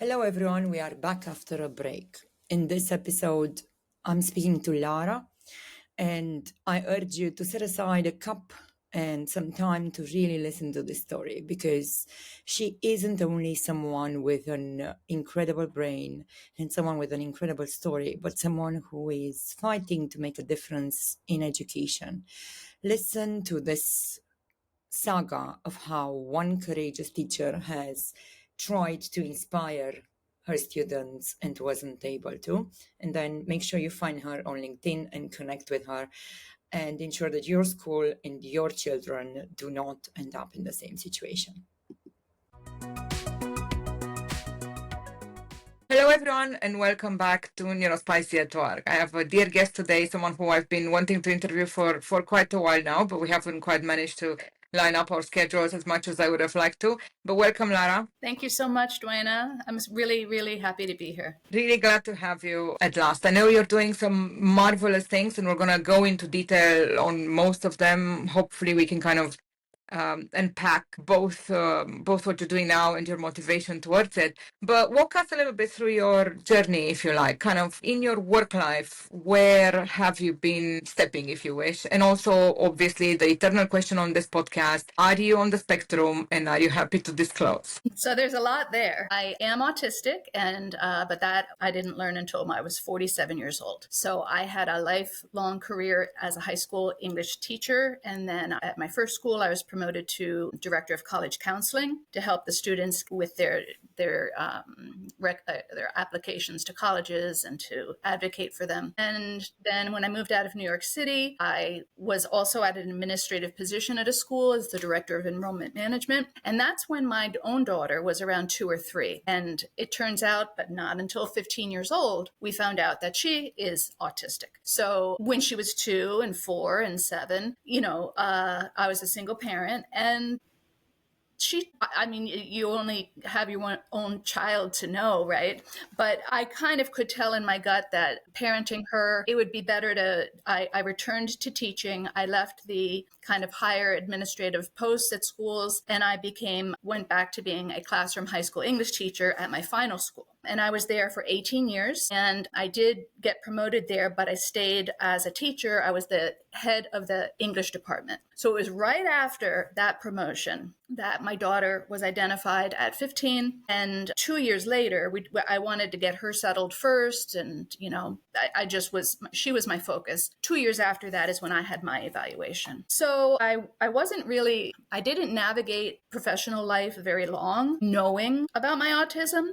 Hello everyone, we are back after a break. In this episode, I'm speaking to Lara, and I urge you to set aside a cup and some time to really listen to this story, because she isn't only someone with an incredible brain and someone with an incredible story, but someone who is fighting to make a difference in education. Listen to this saga of how one courageous teacher has tried to inspire her students and wasn't able to. And then make sure you find her on LinkedIn and connect with her and ensure that your school and your children do not end up in the same situation. Hello, everyone, and welcome back to NeuroSpicy Work. I have a dear guest today, someone who I've been wanting to interview for quite a while now, but we haven't quite managed to line up our schedules as much as I would have liked to. But welcome, Lara. Thank you so much, Duena. I'm really, really happy to be here. Really glad to have you at last. I know you're doing some marvelous things, and we're going to go into detail on most of them. Hopefully, we can kind of unpack both what you're doing now and your motivation towards it. But walk us a little bit through your journey, if you like, kind of in your work life. Where have you been stepping, if you wish? And also, obviously, the eternal question on this podcast: are you on the spectrum, and are you happy to disclose? So there's a lot there. I am autistic, and but that I didn't learn until I was 47 years old. So I had a lifelong career as a high school English teacher, and then at my first school, I was promoted to director of college counseling to help the students with their applications to colleges and to advocate for them. And then when I moved out of New York City, I was also at an administrative position at a school as the director of enrollment management. And that's when my own daughter was around 2 or 3. And it turns out, but not until 15 years old, we found out that she is autistic. So when she was 2 and 4 and 7, I was a single parent, and you only have your own child to know, right? But I kind of could tell in my gut that parenting her, it would be better I returned to teaching. I left the kind of higher administrative posts at schools, and I went back to being a classroom high school English teacher at my final school. And I was there for 18 years, and I did get promoted there, but I stayed as a teacher. I was the head of the English department. So it was right after that promotion that my daughter was identified at 15. And 2 years later, I wanted to get her settled first. And, she was my focus. 2 years after that is when I had my evaluation. So I didn't navigate professional life very long knowing about my autism.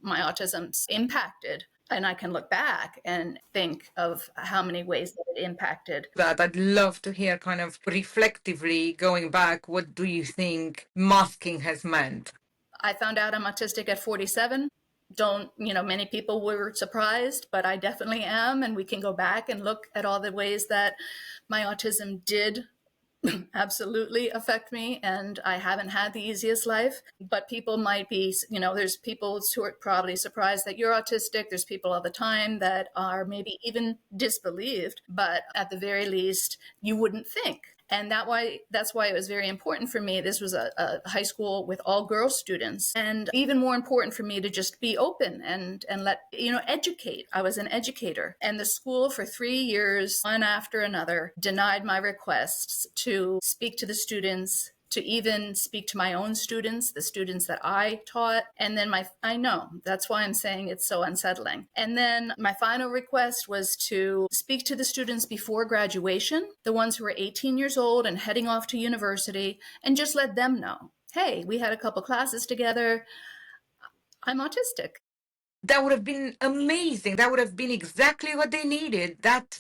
My autism's impacted, and I can look back and think of how many ways that it impacted. That I'd love to hear, kind of reflectively going back, what do think masking has meant? I found out I'm autistic at 47. Many people were surprised, but I definitely am. And we can go back and look at all the ways that my autism did absolutely affect me, and I haven't had the easiest life. But people might be, there's people who are probably surprised that you're autistic. There's people all the time that are maybe even disbelieved, but at the very least, you wouldn't think. And that's why it was very important for me. This was a high school with all girls students, and even more important for me to just be open and let, educate. I was an educator, and the school for 3 years, one after another, denied my requests to speak to the students, to even speak to my own students, the students that I taught. And then I know, that's why I'm saying it's so unsettling. And then my final request was to speak to the students before graduation, the ones who were 18 years old and heading off to university, and just let them know, hey, we had a couple classes together. I'm autistic. That would have been amazing. That would have been exactly what they needed. That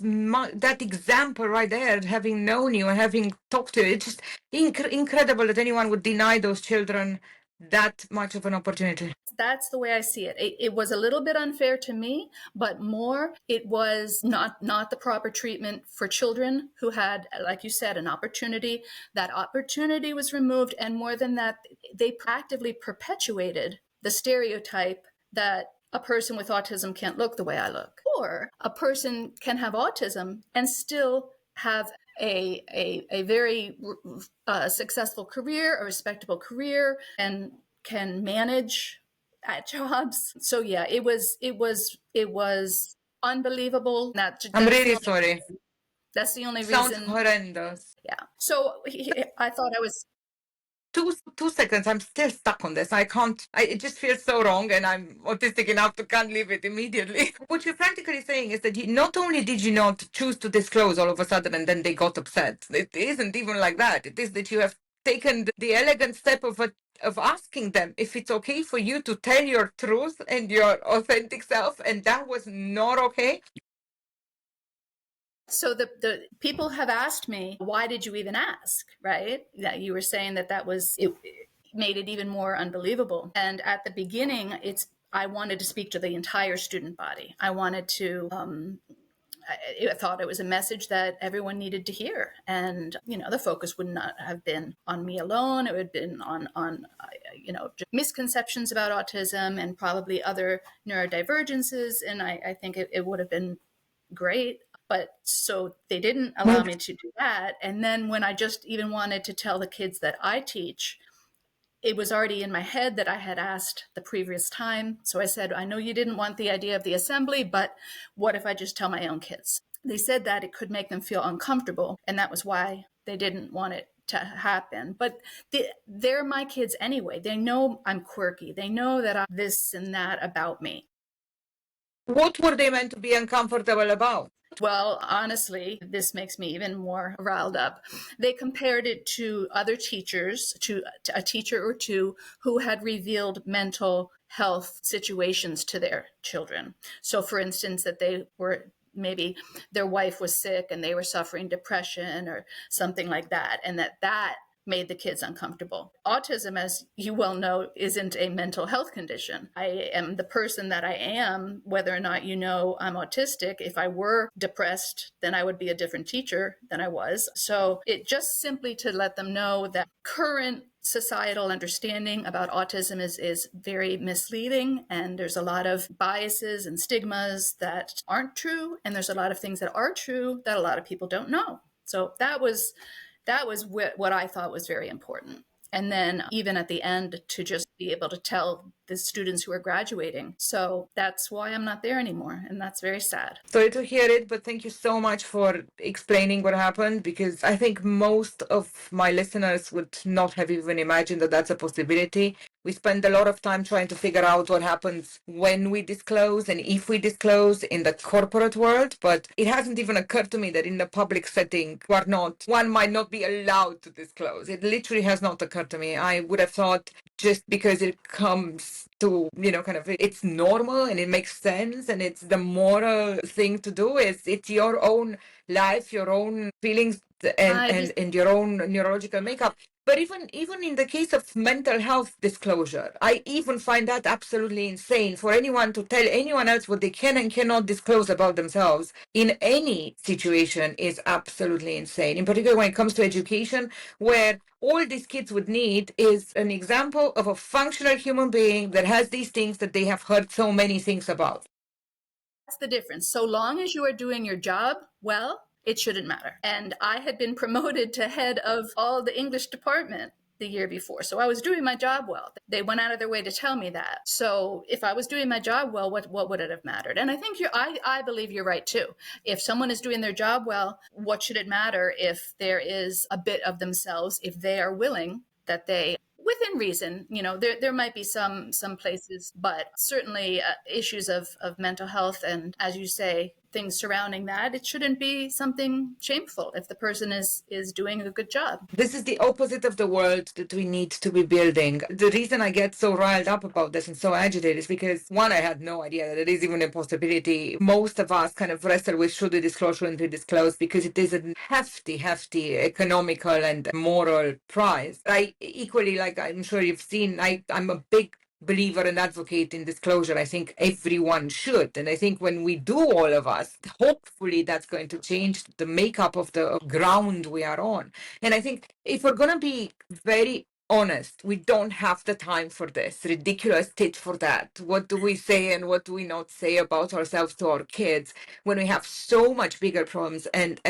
example right there, having known you and having talked to you, it's just incredible that anyone would deny those children that much of an opportunity. That's the way I see it. It was a little bit unfair to me, but more, it was not the proper treatment for children who had, like you said, an opportunity. That opportunity was removed, and more than that, they actively perpetuated the stereotype that a person with autism can't look the way I look, or a person can have autism and still have a very successful career, a respectable career, and can manage at jobs. So yeah, it was unbelievable. I'm really sorry. That's the only Sounds reason. horrendous. Yeah. So I thought I was. 2 seconds. I'm still stuck on this. I can't. It just feels so wrong, and I'm autistic enough to can't leave it immediately. What you're practically saying is that not only did you not choose to disclose all of a sudden, and then they got upset. It isn't even like that. It is that you have taken the elegant step of asking them if it's okay for you to tell your truth and your authentic self, and that was not okay. So the people have asked me, why did you even ask, right? That you were saying that was, it made it even more unbelievable. And at the beginning, I wanted to speak to the entire student body. I wanted to, I thought it was a message that everyone needed to hear. And, the focus would not have been on me alone. It would have been on misconceptions about autism and probably other neurodivergences. And I think it would have been great. But so they didn't allow me to do that. And then when I just even wanted to tell the kids that I teach, it was already in my head that I had asked the previous time. So I said, I know you didn't want the idea of the assembly, but what if I just tell my own kids? They said that it could make them feel uncomfortable. And that was why they didn't want it to happen. But they're my kids anyway. They know I'm quirky. They know that I'm this and that about me. What were they meant to be uncomfortable about? Well, honestly, this makes me even more riled up. They compared it to other teachers, to a teacher or two who had revealed mental health situations to their children. So, for instance, that they were maybe their wife was sick and they were suffering depression or something like that, and that made the kids uncomfortable. Autism, as you well know, isn't a mental health condition. I am the person that I am, whether or not you know I'm autistic. If I were depressed, then I would be a different teacher than I was. So it just simply to let them know that current societal understanding about autism is very misleading, and there's a lot of biases and stigmas that aren't true, and there's a lot of things that are true that a lot of people don't know. So that was what I thought was very important. And then even at the end, to just be able to tell the students who are graduating. So that's why I'm not there anymore. And that's very sad. Sorry to hear it, but thank you so much for explaining what happened, because I think most of my listeners would not have even imagined that that's a possibility. We spend a lot of time trying to figure out what happens when we disclose and if we disclose in the corporate world, but it hasn't even occurred to me that in the public setting, one might not be allowed to disclose. It literally has not occurred to me. I would have thought just because it comes to, it's normal and it makes sense and it's the moral thing to do, it's your own life, your own feelings and your own neurological makeup. But even in the case of mental health disclosure, I even find that absolutely insane for anyone to tell anyone else what they can and cannot disclose about themselves in any situation is absolutely insane. In particular, when it comes to education, where all these kids would need is an example of a functional human being that has these things that they have heard so many things about. That's the difference. So long as you are doing your job well, it shouldn't matter. And I had been promoted to head of all the English department the year before. So I was doing my job well. They went out of their way to tell me that. So if I was doing my job well, what would it have mattered? And I think I believe you're right too. If someone is doing their job well, what should it matter if there is a bit of themselves, if they are willing, that they, within reason, there might be some places, but certainly issues of mental health and, as you say, things surrounding that, it shouldn't be something shameful if the person is doing a good job. This is the opposite of the world that we need to be building. The reason I get so riled up about this and so agitated is because, one, I had no idea that it is even a possibility. Most of us kind of wrestle with should we disclose, shouldn't we disclose, because it is a hefty economical and moral prize. I equally, like I'm sure you've seen, I'm a big believer and advocate in disclosure. I think everyone should. And I think when we do, all of us, hopefully that's going to change the makeup of the ground we are on. And I think if we're going to be very honest. We don't have the time for this ridiculous tit for tat. What do we say and what do we not say about ourselves to our kids when we have so much bigger problems, and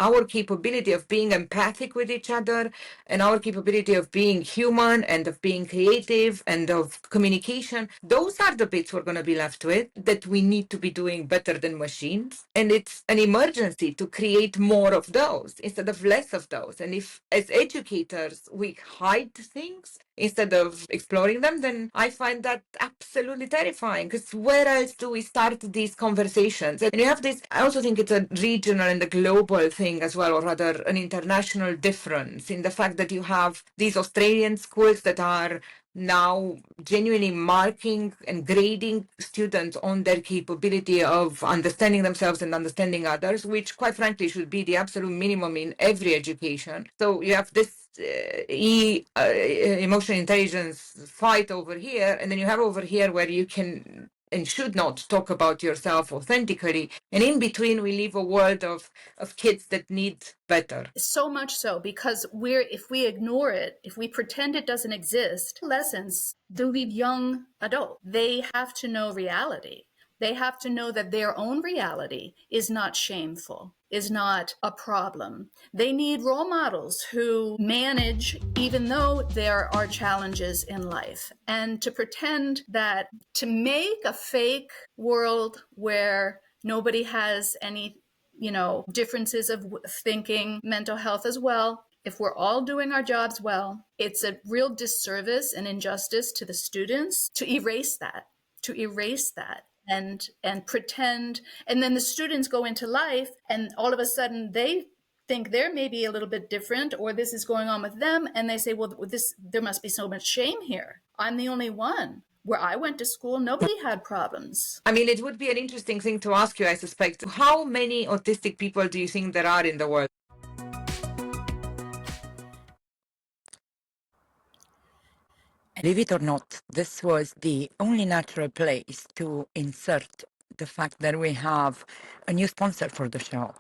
our capability of being empathic with each other, and our capability of being human and of being creative and of communication, those are the bits we're going to be left with that we need to be doing better than machines. And it's an emergency to create more of those instead of less of those. And if as educators we hide things instead of exploring them, then I find that absolutely terrifying, because where else do we start these conversations? And you have this, I also think it's a regional and a global thing as well, or rather an international difference in the fact that you have these Australian schools that are now genuinely marking and grading students on their capability of understanding themselves and understanding others, which quite frankly should be the absolute minimum in every education. So you have this emotional intelligence fight over here, and then you have over here where you can and should not talk about yourself authentically. And in between, we live a world of kids that need better. So much so, because if we ignore it, if we pretend it doesn't exist, adolescents, they'll be young adults. They have to know reality. They have to know that their own reality is not shameful, is not a problem. They need role models who manage, even though there are challenges in life. And to pretend that, to make a fake world where nobody has any, differences of thinking, mental health as well. If we're all doing our jobs well, it's a real disservice and injustice to the students to erase that, and pretend. And then the students go into life and all of a sudden they think they're maybe a little bit different, or this is going on with them. And they say, well, there must be so much shame here. I'm the only one. Where I went to school, nobody had problems. I mean, it would be an interesting thing to ask you, I suspect. How many autistic people do you think there are in the world? Believe it or not, this was the only natural place to insert the fact that we have a new sponsor for the show.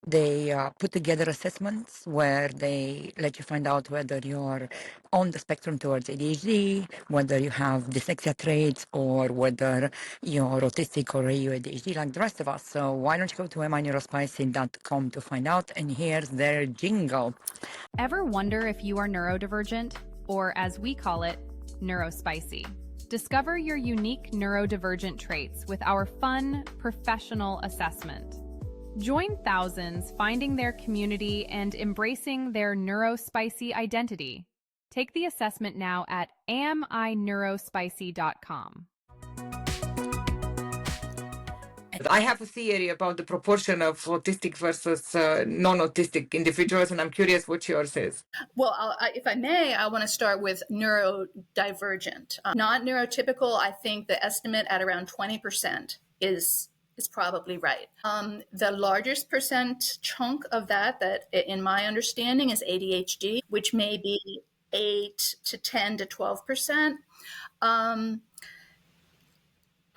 They put together assessments where they let you find out whether you're on the spectrum towards ADHD, whether you have dyslexia traits, or whether you're autistic or you ADHD like the rest of us. So why don't you go to myneurospicy.com to find out, and here's their jingle. Ever wonder if you are neurodivergent, or as we call it, NeuroSpicy? Discover your unique neurodivergent traits with our fun, professional assessment. Join thousands finding their community and embracing their NeuroSpicy identity. Take the assessment now at amineurospicy.com. I have a theory about the proportion of autistic versus non-autistic individuals, and I'm curious what yours is. Well, if I may, I want to start with neurodivergent. Not neurotypical, I think the estimate at around 20% is probably right. The largest percent chunk of that, in my understanding, is ADHD, which may be 8 to 10 to 12%.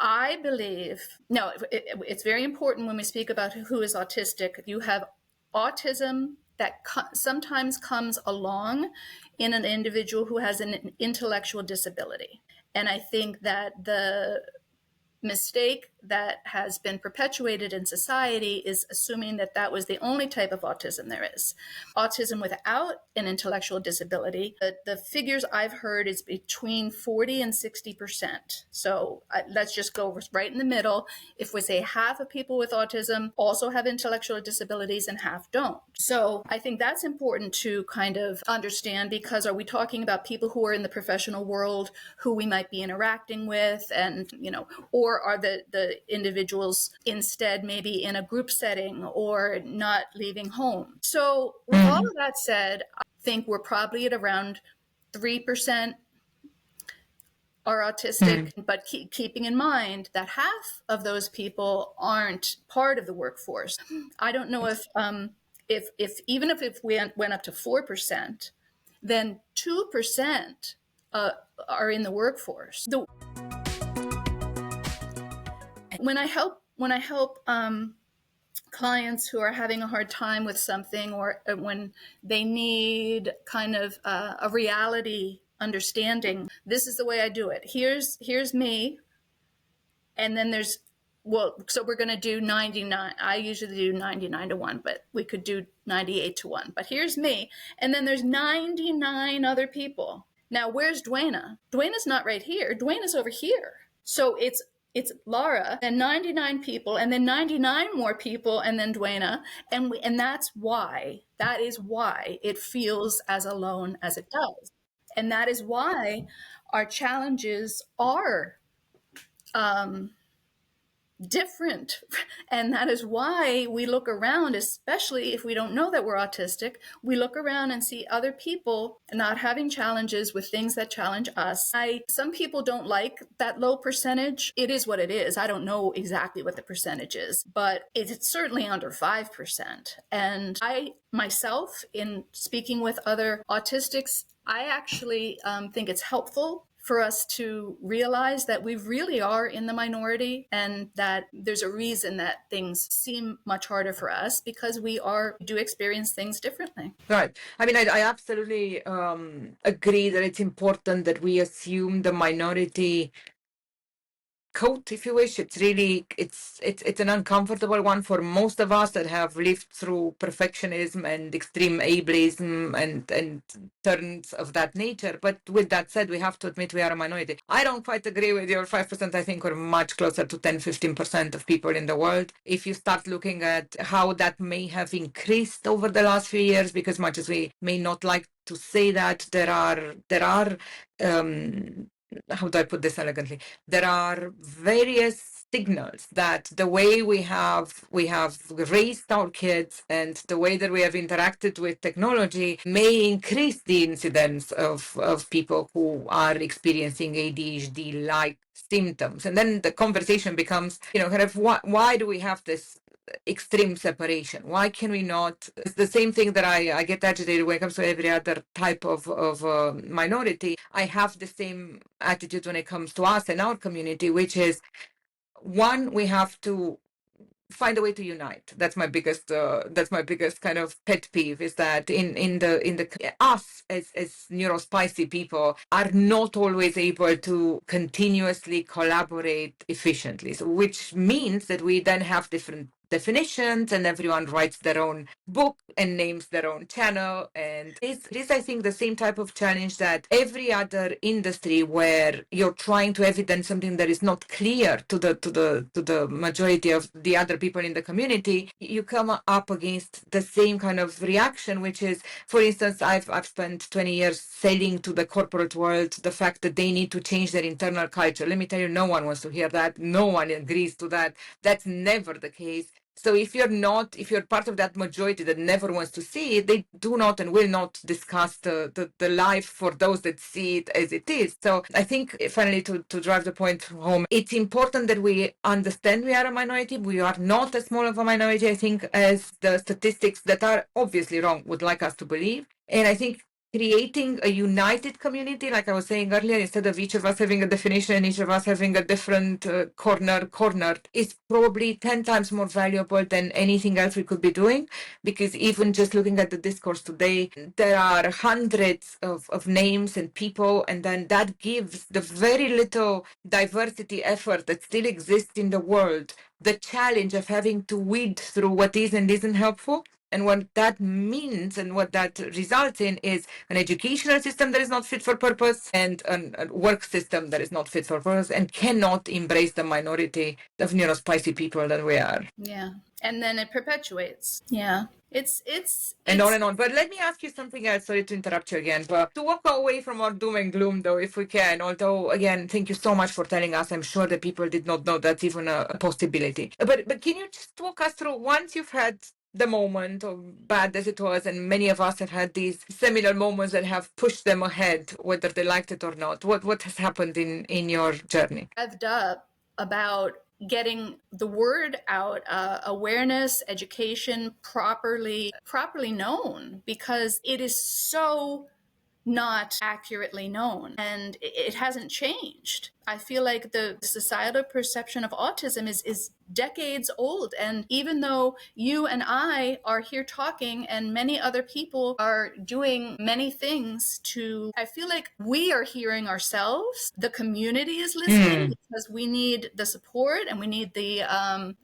I believe, no, it's very important when we speak about who is autistic. You have autism that sometimes comes along in an individual who has an intellectual disability. And I think that the mistake that has been perpetuated in society is assuming that that was the only type of autism there is. Autism without an intellectual disability, the figures I've heard is between 40 and 60%. So let's just go right in the middle. If we say half of people with autism also have intellectual disabilities and half don't. So I think that's important to kind of understand, because are we talking about people who are in the professional world who we might be interacting with, and, or are the individuals instead maybe in a group setting or not leaving home? So with all of that said, I think we're probably at around 3% are autistic, but keeping in mind that half of those people aren't part of the workforce. I don't know if even if we went up to 4%, then 2% are in the workforce. When I help clients who are having a hard time with something, or when they need kind of a reality understanding, this is the way I do it. Here's me, and then there's, well, so we're going to do 99. I usually do 99 to 1, but we could do 98 to 1. But here's me, and then there's 99 other people. Now, where's Duena? Duena's not right here. Duena's over here. So it's Lara and 99 people, and then 99 more people, and then Duena, and that is why it feels as alone as it does, and that is why our challenges are different. And that is why we look around, especially if we don't know that we're autistic, we look around and see other people not having challenges with things that challenge us. Some people don't like that low percentage. It is what it is. I don't know exactly what the percentage is, but it's certainly under 5%. And I myself, in speaking with other autistics, I actually think it's helpful for us to realize that we really are in the minority, and that there's a reason that things seem much harder for us, because we do experience things differently. Right. I mean, I absolutely agree that it's important that we assume the minority coat, if you wish. It's really, it's an uncomfortable one for most of us that have lived through perfectionism and extreme ableism and turns of that nature. But with that said, we have to admit we are a minority. I don't quite agree with your 5%. I think we're much closer to 10-15% of people in the world. If you start looking at how that may have increased over the last few years, because much as we may not like to say that, there are how do I put this elegantly? There are various signals that the way we have raised our kids and the way that we have interacted with technology may increase the incidence of people who are experiencing ADHD-like symptoms. And then the conversation becomes, kind of why do we have this extreme separation? Why can we not? It's the same thing that I get agitated when it comes to every other type of minority. I have the same attitude when it comes to us and our community, which is, one, we have to find a way to unite. That's my biggest kind of pet peeve, is that in the us as NeuroSpicy people are not always able to continuously collaborate efficiently. So which means that we then have different definitions, and everyone writes their own book and names their own channel. And it is, I think, the same type of challenge that every other industry where you're trying to evidence something that is not clear to the majority of the other people in the community, you come up against the same kind of reaction, which is, for instance, I've spent 20 years selling to the corporate world the fact that they need to change their internal culture. Let me tell you, no one wants to hear that. No one agrees to that. That's never the case. So if you're part of that majority that never wants to see it, they do not and will not discuss the life for those that see it as it is. So I think, finally, to drive the point home, it's important that we understand we are a minority. We are not as small of a minority, I think, as the statistics that are obviously wrong would like us to believe. And I think creating a united community, like I was saying earlier, instead of each of us having a definition, each of us having a different corner, is probably 10 times more valuable than anything else we could be doing. Because even just looking at the discourse today, there are hundreds of names and people, and then that gives the very little diversity effort that still exists in the world the challenge of having to weed through what is and isn't helpful. And what that means and what that results in is an educational system that is not fit for purpose, and a work system that is not fit for purpose and cannot embrace the minority of NeuroSpicy people that we are. Yeah. And then it perpetuates. Yeah. It's and on and on. But let me ask you something else. Sorry to interrupt you again, but to walk away from our doom and gloom, though, if we can. Although, again, thank you so much for telling us. I'm sure that people did not know that's even a possibility. But can you just walk us through, once you've had the moment, or bad as it was, and many of us have had these similar moments that have pushed them ahead, whether they liked it or not, what has happened in your journey? Revved up about getting the word out, awareness, education properly known, because it is so not accurately known, and it hasn't changed. I feel like the societal perception of autism is decades old. And even though you and I are here talking and many other people are doing many things I feel like we are hearing ourselves. The community is listening because we need the support and we need the,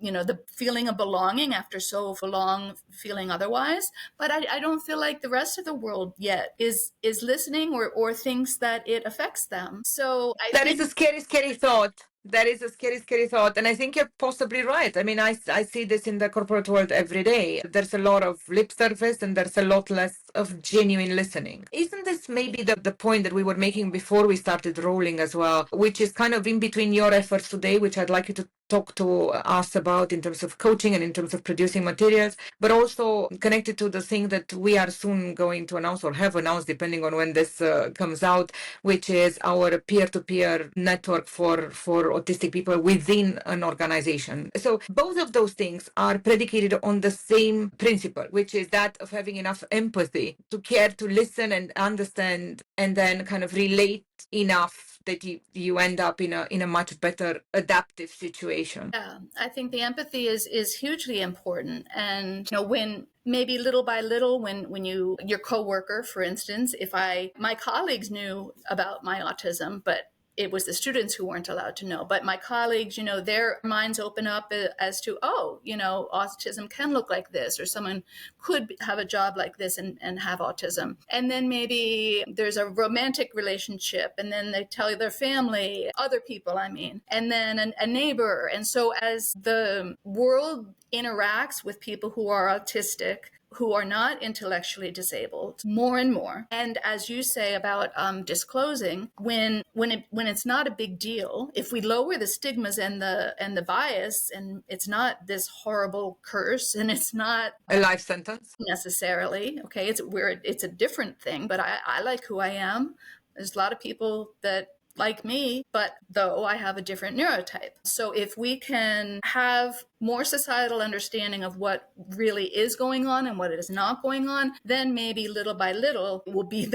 the feeling of belonging after so long feeling otherwise. But I don't feel like the rest of the world yet is listening or thinks that it affects them. So I That think is a scary, scary thought. That is a scary, scary thought. And I think you're possibly right. I mean, I see this in the corporate world every day. There's a lot of lip service and there's a lot less of genuine listening. Isn't this maybe the point that we were making before we started rolling as well, which is kind of in between your efforts today, which I'd like you to talk to us about in terms of coaching and in terms of producing materials, but also connected to the thing that we are soon going to announce or have announced, depending on when this comes out, which is our peer-to-peer network for autistic people within an organization. So both of those things are predicated on the same principle, which is that of having enough empathy to care, to listen and understand, and then kind of relate enough that you end up in a much better adaptive situation. Yeah, I think the empathy is hugely important. And when maybe little by little, when your coworker, for instance, my colleagues knew about my autism, but it was the students who weren't allowed to know. But my colleagues, their minds open up as to, autism can look like this, or someone could have a job like this and have autism. And then maybe there's a romantic relationship, and then they tell their family, other people, and then a neighbor. And so as the world interacts with people who are autistic, who are not intellectually disabled, more and more. And as you say about disclosing, when it's not a big deal, if we lower the stigmas and the bias, and it's not this horrible curse, and it's not a life sentence necessarily, okay, it's a different thing. But I like who I am. There's a lot of people that like me, but though I have a different neurotype. So if we can have more societal understanding of what really is going on and what is not going on, then maybe little by little it will be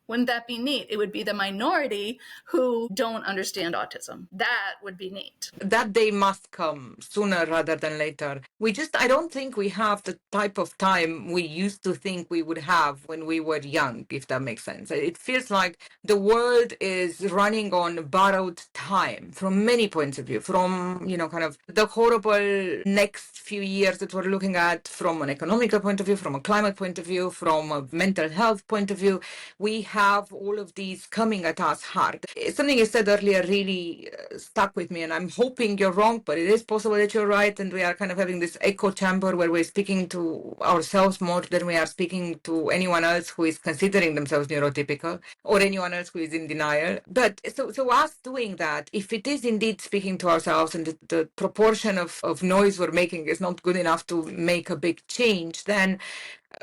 wouldn't that be neat? It would be the minority who don't understand autism. That would be neat. That day must come sooner rather than later. I don't think we have the type of time we used to think we would have when we were young, if that makes sense. It feels like the world is running on borrowed time from many points of view, from, kind of the horrible next few years that we're looking at from an economical point of view, from a climate point of view, from a mental health point of view. We have all of these coming at us hard. Something you said earlier really stuck with me, and I'm hoping you're wrong, but it is possible that you're right, and we are kind of having this echo chamber where we're speaking to ourselves more than we are speaking to anyone else who is considering themselves neurotypical or anyone else who is in denial. But so us doing that, if it is indeed speaking to ourselves and the proportion of noise we're making is not good enough to make a big change, then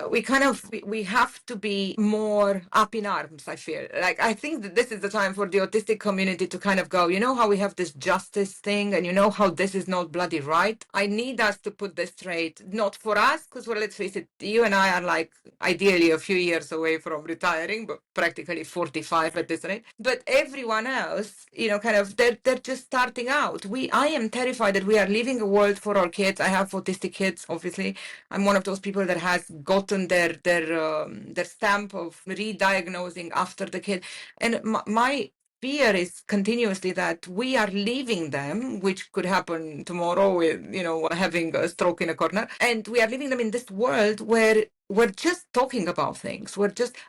we have to be more up in arms, I feel. Like, I think that this is the time for the autistic community to kind of go, how we have this justice thing, and how this is not bloody right. I need us to put this straight, not for us, because, well, let's face it, you and I are like ideally a few years away from retiring, but practically 45 at this rate. But everyone else, they're just starting out. I am terrified that we are leaving a world for our kids. I have autistic kids, obviously. I'm one of those people that has gotten their stamp of re-diagnosing after the kid. And my fear is continuously that we are leaving them, which could happen tomorrow with, having a stroke in a corner. And we are leaving them in this world where we're just talking about things.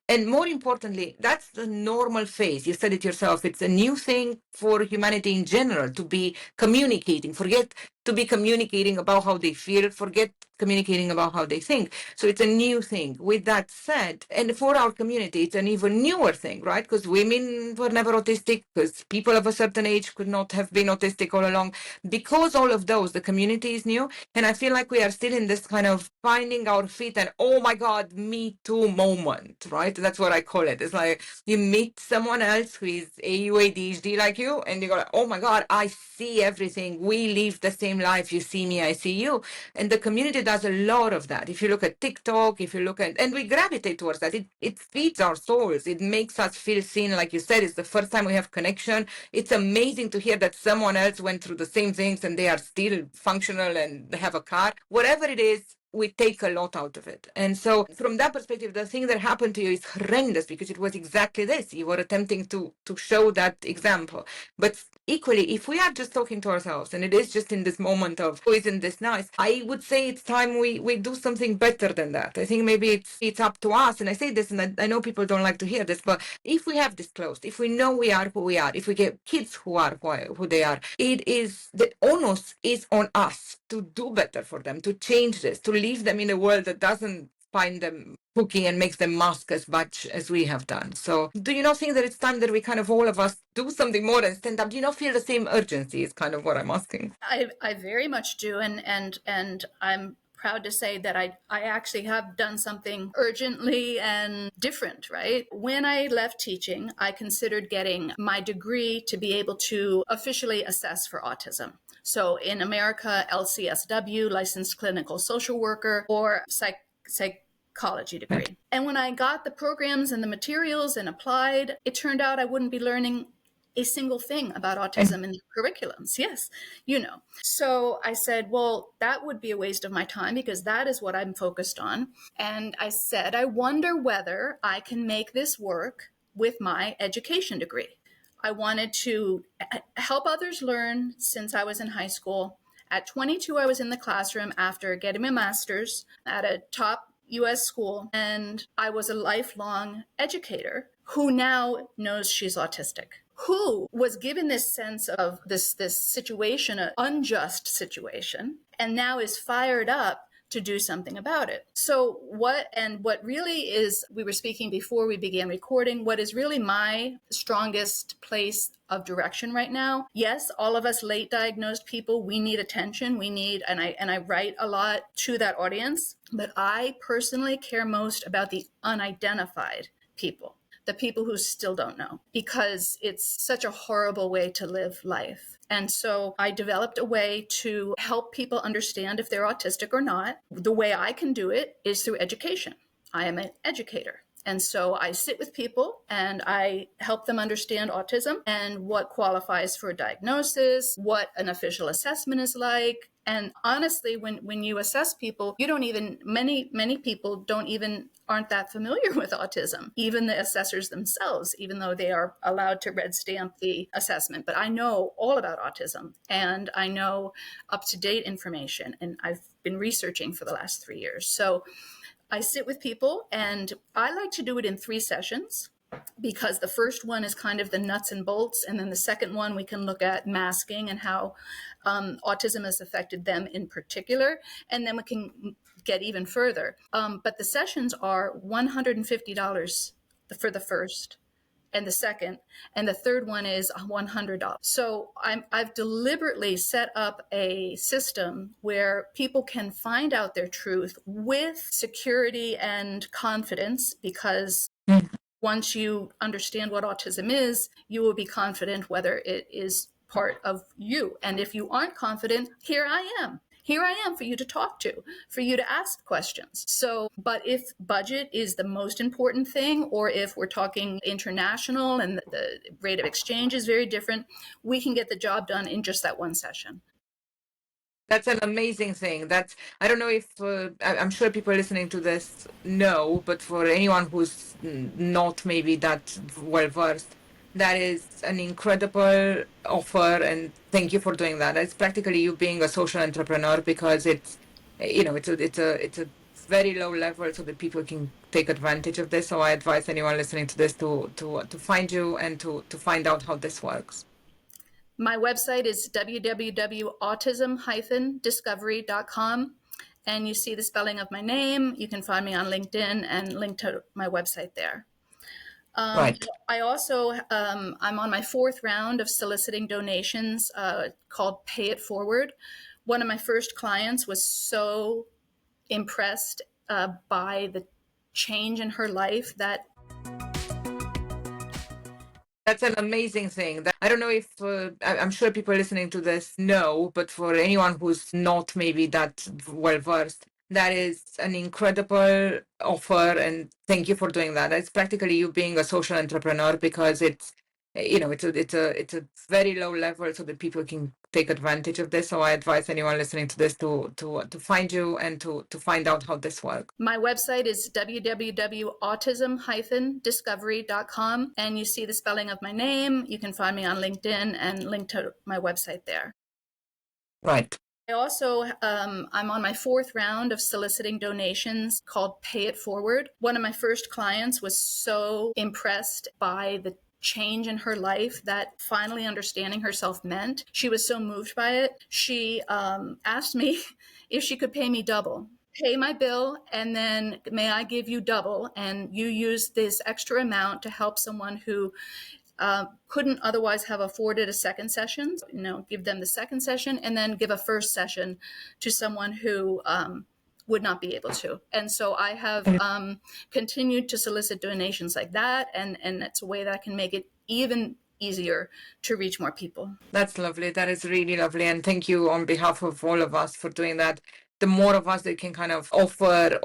And more importantly, that's the normal phase. You said it yourself. It's a new thing for humanity in general to be communicating. Forget to be communicating about how they feel. Forget communicating about how they think. So it's a new thing. With that said, and for our community, it's an even newer thing, right? Because women were never autistic, because people of a certain age could not have been autistic all along. Because all of those, the community is new. And I feel like we are still in this kind of finding our feet and, oh my God, me too moment, right? That's what I call it. It's like you meet someone else who is AU, ADHD like you, and you go like, oh my God, I see everything. We live the same life. You see me, I see you. And the community does a lot of that. If you look at TikTok, if you look at, and we gravitate towards that, it feeds our souls. It makes us feel seen. Like you said, it's the first time we have connection. It's amazing to hear that someone else went through the same things and they are still functional and they have a car. Whatever it is, we take a lot out of it. And so from that perspective, the thing that happened to you is horrendous because it was exactly this. You were attempting to show that example. But equally, if we are just talking to ourselves and it is just in this moment of, oh, isn't this nice? I would say it's time we do something better than that. I think maybe it's up to us. And I say this, and I know people don't like to hear this, but if we have disclosed, if we know we are who we are, if we get kids who are who they are, it is, the onus is on us to do better for them, to change this, to leave them in a world that doesn't find them cooking and makes them mask as much as we have done. So do you not think that it's time that we kind of all of us do something more and stand up? Do you not feel the same urgency is kind of what I'm asking? I very much do. And I'm proud to say that I actually have done something urgently and different, right? When I left teaching, I considered getting my degree to be able to officially assess for autism. So in America, LCSW, licensed clinical social worker, or psychology degree. And when I got the programs and the materials and applied, it turned out I wouldn't be learning a single thing about autism in the curriculums. Yes, you know. So I said, well, that would be a waste of my time because that is what I'm focused on. And I said, I wonder whether I can make this work with my education degree. I wanted to help others learn since I was in high school. At 22, I was in the classroom after getting my master's at a top US school, and I was a lifelong educator who now knows she's autistic, who was given this sense of this situation, an unjust situation, and now is fired up to do something about it. So what really is, we were speaking before we began recording, what is really my strongest place of direction right now? Yes, all of us late diagnosed people, we need attention, we need, and I write a lot to that audience, but I personally care most about the unidentified people, the people who still don't know, because it's such a horrible way to live life. And so I developed a way to help people understand if they're autistic or not. The way I can do it is through education. I am an educator. And so I sit with people and I help them understand autism and what qualifies for a diagnosis, what an official assessment is like. And honestly, when you assess people, you don't even, many people aren't that familiar with autism, even the assessors themselves, even though they are allowed to red stamp the assessment. But I know all about autism and I know up-to-date information, and I've been researching for the last 3 years. So I sit with people and I like to do it in 3 sessions, because the first one is kind of the nuts and bolts. And then the second one, we can look at masking and how autism has affected them in particular. And then we can get even further. But the sessions are $150 for the first and the second, and the third one is $100. So I've deliberately set up a system where people can find out their truth with security and confidence, because once you understand what autism is, you will be confident whether it is part of you. And if you aren't confident, here I am for you to talk to, for you to ask questions. So, but if budget is the most important thing, or if we're talking international and the rate of exchange is very different, we can get the job done in just that one session. That's an amazing thing. I don't know if, I'm sure people listening to this know, but for anyone who's not maybe that well versed, that is an incredible offer, and thank you for doing that. It's practically you being a social entrepreneur, because it's, it's a very low level so that people can take advantage of this. So I advise anyone listening to this to find you and to find out how this works. My website is www.autism-discovery.com. And you see the spelling of my name. You can find me on LinkedIn and link to my website there. Right. I also, I'm on my 4th round of soliciting donations called Pay It Forward. One of my first clients was so impressed by the change in her life that That's an amazing thing. I don't know if I'm sure people listening to this know, but for anyone who's not maybe that well versed, that is an incredible offer, and thank you for doing that. It's practically you being a social entrepreneur, because it's it's a very low level so that people can take advantage of this. So I advise anyone listening to this to find you and to find out how this works. my website is www.autism-discovery.com, and you see the spelling of my name. You can find me on LinkedIn and link to my website there. Right. I also, I'm on my 4th round of soliciting donations called Pay It Forward. One of my first clients was so impressed by the change in her life that finally understanding herself meant. She was so moved by it. She asked me if she could pay me double. Pay my bill, and then may I give you double, and you use this extra amount to help someone who couldn't otherwise have afforded a second session, give them the second session, and then give a first session to someone who would not be able to. And so I have continued to solicit donations like that, and it's a way that I can make it even easier to reach more people. That's lovely. That is really lovely. And thank you on behalf of all of us for doing that. The more of us that can kind of offer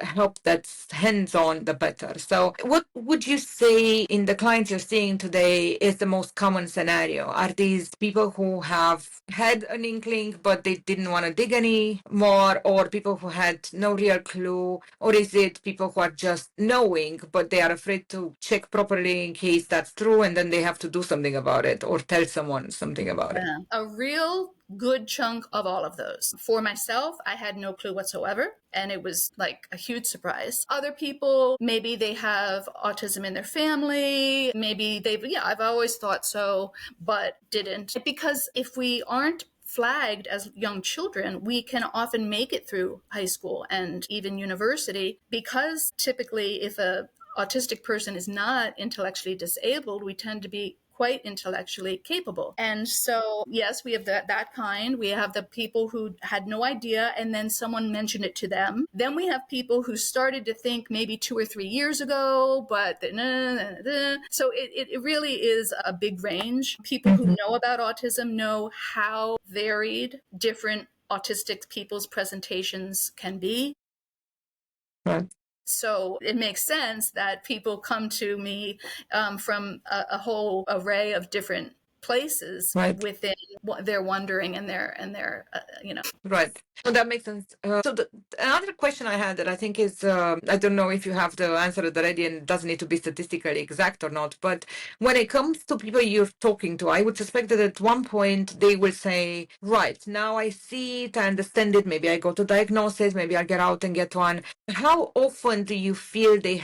help that's hands-on, the better. So what would you say in the clients you're seeing today is the most common scenario? Are these people who have had an inkling, but they didn't want to dig any more, or people who had no real clue? Or is it people who are just knowing, but they are afraid to check properly in case that's true, and then they have to do something about it or tell someone something about it? A real good chunk of all of those. For myself, I had no clue whatsoever, and it was like a huge surprise. Other people, maybe they have autism in their family, maybe I've always thought so, but didn't. Because if we aren't flagged as young children, we can often make it through high school and even university, because typically if a autistic person is not intellectually disabled, we tend to be quite intellectually capable. And so, yes, we have that kind. We have the people who had no idea, and then someone mentioned it to them. Then we have people who started to think maybe 2 or 3 years ago, but so it really is a big range. People who know about autism know how varied different autistic people's presentations can be. Right. So it makes sense that people come to me from a whole array of different places within their wondering and their Right. So that makes sense. Another question I had that I think is, I don't know if you have the answer already, and it doesn't need to be statistically exact or not, but when it comes to people you're talking to, I would suspect that at one point they will say, right, now I see it, I understand it, maybe I go to diagnosis, maybe I get out and get one. How often do you feel they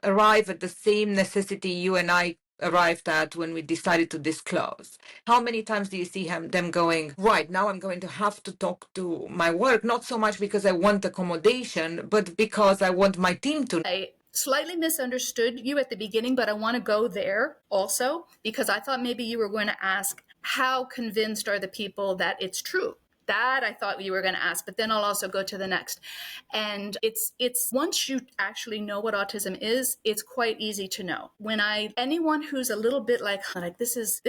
arrive at the same necessity you and I arrived at when we decided to disclose? How many times do you see them going, right, now I'm going to have to talk to my work, not so much because I want accommodation, but because I want my team to. I slightly misunderstood you at the beginning, but I want to go there also, because I thought maybe you were going to ask, how convinced are the people that it's true? That I thought you were going to ask, but then I'll also go to the next. And it's once you actually know what autism is, it's quite easy to know. Anyone who's a little bit like this is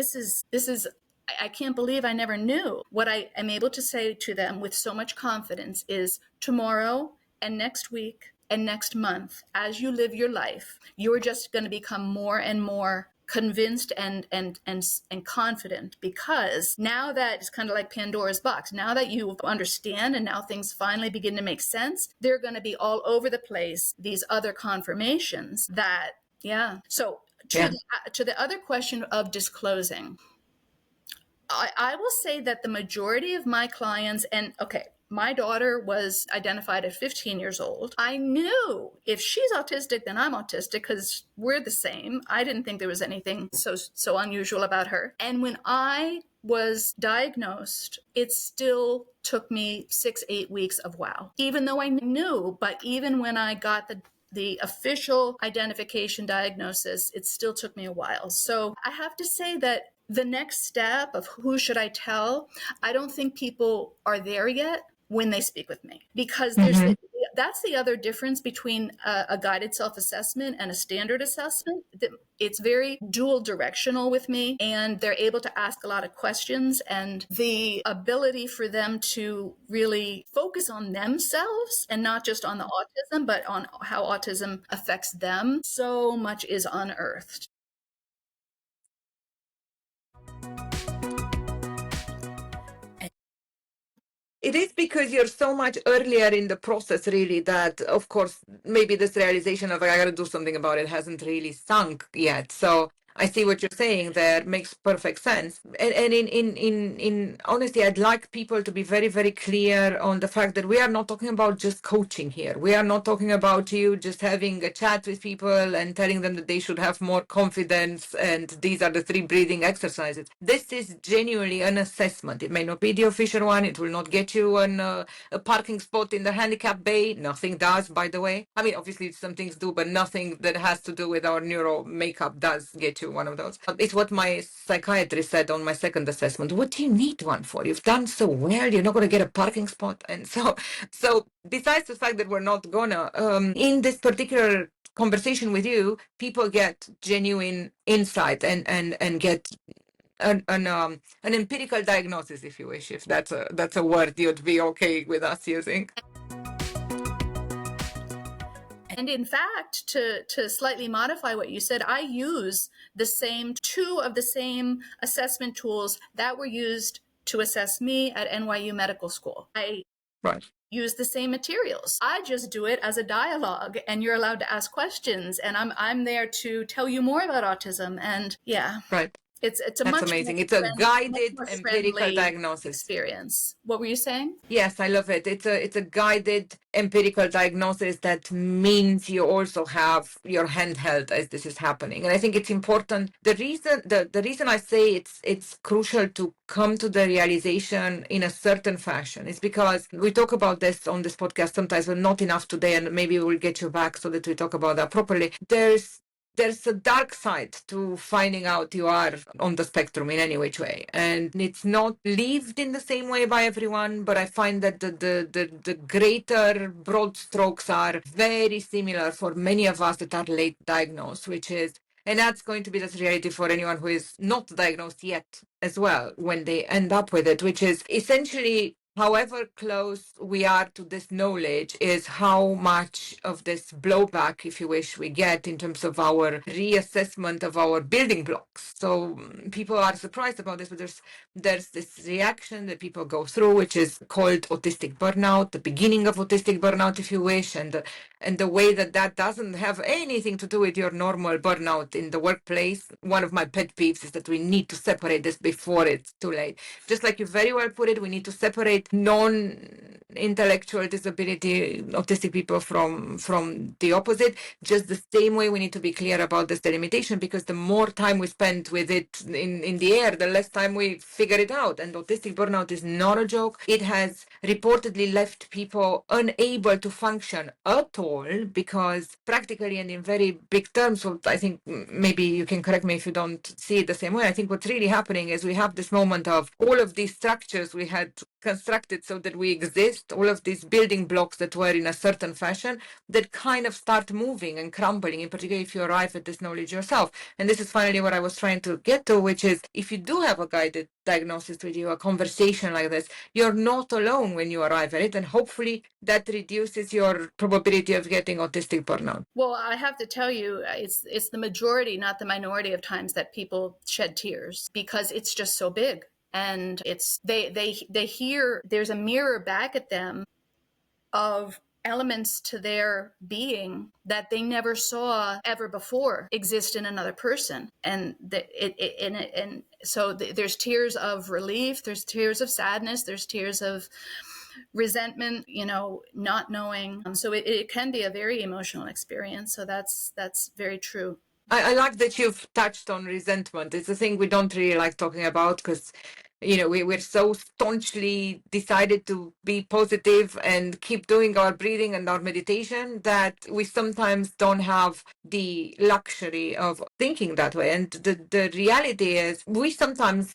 I can't believe I never knew. What I am able to say to them with so much confidence is, tomorrow and next week and next month, as you live your life, you're just going to become more and more convinced and confident, because now that it's kind of like Pandora's box. Now that you understand and now things finally begin to make sense, they're going to be all over the place, these other confirmations that, So to the other question of disclosing, I will say that the majority of my clients, my daughter was identified at 15 years old. I knew if she's autistic, then I'm autistic, because we're the same. I didn't think there was anything so unusual about her. And when I was diagnosed, it still took me 6-8 weeks of wow. Even though I knew, but even when I got the official identification diagnosis, it still took me a while. So I have to say that the next step of who should I tell, I don't think people are there yet. when they speak with me, because there's that's the other difference between a guided self-assessment and a standard assessment. It's very dual directional with me, and they're able to ask a lot of questions, and the ability for them to really focus on themselves and not just on the autism, but on how autism affects them. So much is unearthed. It is because you're so much earlier in the process, really, that, of course, maybe this realization of I got to do something about it hasn't really sunk yet. So I see what you're saying there. Makes perfect sense. And in honesty, I'd like people to be very, very clear on the fact that we are not talking about just coaching here. We are not talking about you just having a chat with people and telling them that they should have more confidence and these are the 3 breathing exercises. This is genuinely an assessment. It may not be the official one. It will not get you on a parking spot in the handicap bay. Nothing does, by the way. I mean, obviously some things do, but nothing that has to do with our neuro makeup does get you one of those. It's what my psychiatrist said on my second assessment. What do you need one for? You've done so well. You're not going to get a parking spot. And so besides the fact that we're not gonna, in this particular conversation with you, people get genuine insight and get an empirical diagnosis, if you wish, if that's a word you'd be okay with us using. And in fact, to slightly modify what you said, I use two of the same assessment tools that were used to assess me at NYU Medical School. I use the same materials. I just do it as a dialogue, and you're allowed to ask questions, and I'm there to tell you more about autism. And yeah. Right. It's a That's much amazing. It's a guided empirical diagnosis experience. What were you saying? Yes, I love it. It's a guided empirical diagnosis that means you also have your hand held as this is happening. And I think it's important. The reason I say it's crucial to come to the realization in a certain fashion is because we talk about this on this podcast sometimes, but not enough today, and maybe we'll get you back so that we talk about that properly. There's a dark side to finding out you are on the spectrum in any which way. And it's not lived in the same way by everyone, but I find that the greater broad strokes are very similar for many of us that are late diagnosed, and that's going to be the reality for anyone who is not diagnosed yet as well when they end up with it, which is essentially however close we are to this knowledge is how much of this blowback, if you wish, we get in terms of our reassessment of our building blocks. So people are surprised about this, but there's this reaction that people go through, which is called autistic burnout, the beginning of autistic burnout, if you wish, and the way that doesn't have anything to do with your normal burnout in the workplace. One of my pet peeves is that we need to separate this before it's too late. Just like you very well put it, we need to separate non-intellectual disability autistic people from the opposite. Just the same way we need to be clear about this delimitation, because the more time we spend with it in the air, the less time we figure it out. And autistic burnout is not a joke. It has reportedly left people unable to function at all, because practically and in very big terms, so I think maybe you can correct me if you don't see it the same way. I think what's really happening is we have this moment of all of these structures we had constructed so that we exist, all of these building blocks that were in a certain fashion, that kind of start moving and crumbling, in particular if you arrive at this knowledge yourself. And this is finally what I was trying to get to, which is if you do have a guided diagnosis with you, a conversation like this, you're not alone when you arrive at it, and hopefully that reduces your probability of getting autistic burnout. Well, I have to tell you, it's the majority, not the minority of times that people shed tears, because it's just so big. And it's they hear there's a mirror back at them of elements to their being that they never saw ever before exist in another person, and so there's tears of relief, there's tears of sadness, there's tears of resentment, not knowing. So it can be a very emotional experience. So that's very true. I like that you've touched on resentment. It's a thing we don't really like talking about because, we're so staunchly decided to be positive and keep doing our breathing and our meditation that we sometimes don't have the luxury of thinking that way. And the reality is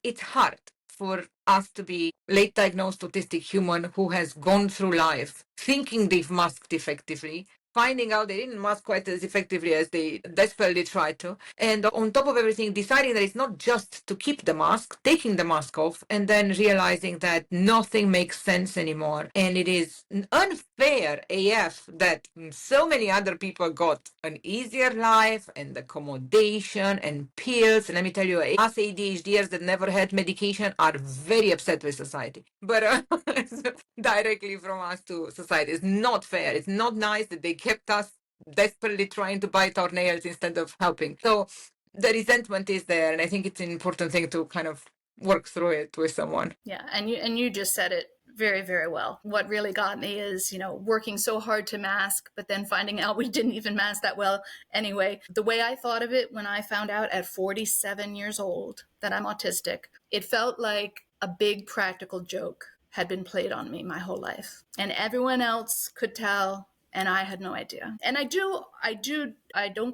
it's hard for us to be late diagnosed autistic human who has gone through life thinking they've masked effectively, finding out they didn't mask quite as effectively as they desperately tried to. And on top of everything, deciding that it's not just to keep the mask, taking the mask off, and then realizing that nothing makes sense anymore. And it is unfair AF that so many other people got an easier life and accommodation and pills. And let me tell you, us ADHDers that never had medication are very upset with society. But directly from us to society, it's not fair. It's not nice that they kept us desperately trying to bite our nails instead of helping. So the resentment is there, and I think it's an important thing to kind of work through it with someone. Yeah, and you just said it very, very well. What really got me is, working so hard to mask, but then finding out we didn't even mask that well anyway. The way I thought of it when I found out at 47 years old that I'm autistic, it felt like a big practical joke had been played on me my whole life. And everyone else could tell, and I had no idea. And I don't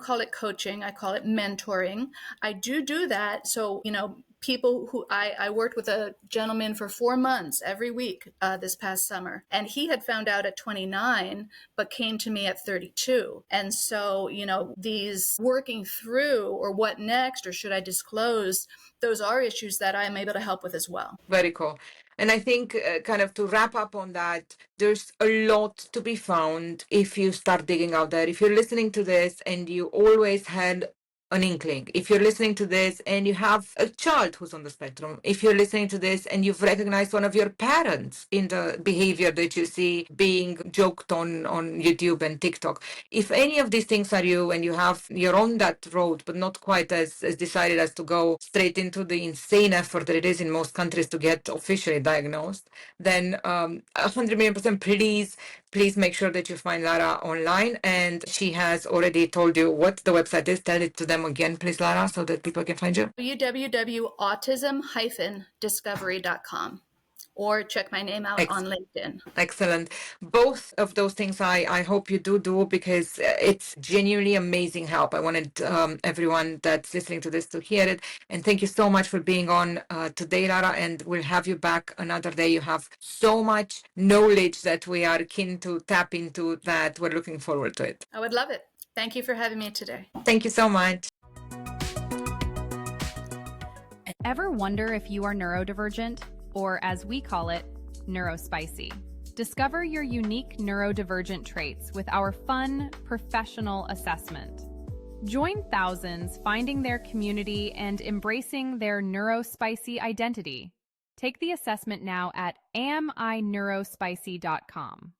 call it coaching, I call it mentoring. I do that. So, people who I worked with a gentleman for 4 months every week this past summer, and he had found out at 29, but came to me at 32. And so, these working through or what next, or should I disclose, those are issues that I'm able to help with as well. Very cool. And I think kind of to wrap up on that, there's a lot to be found if you start digging out there. If you're listening to this and you always had an inkling, if you're listening to this and you have a child who's on the spectrum, if you're listening to this and you've recognized one of your parents in the behavior that you see being joked on YouTube and TikTok, if any of these things are you and you're on that road but not quite as decided as to go straight into the insane effort that it is in most countries to get officially diagnosed, then 100,000,000% please make sure that you find Lara online, and she has already told you what the website is. Tell it to them again, please, Lara, so that people can find you. www.autism-discovery.com, or check my name out on LinkedIn. Excellent. Both of those things I hope you do, because it's genuinely amazing help. I wanted everyone that's listening to this to hear it. And thank you so much for being on today, Lara, and we'll have you back another day. You have so much knowledge that we are keen to tap into, that we're looking forward to it. I would love it. Thank you for having me today. Thank you so much. Ever wonder if you are neurodivergent, or as we call it, NeuroSpicy? Discover your unique neurodivergent traits with our fun, professional assessment. Join thousands finding their community and embracing their NeuroSpicy identity. Take the assessment now at amineurospicy.com.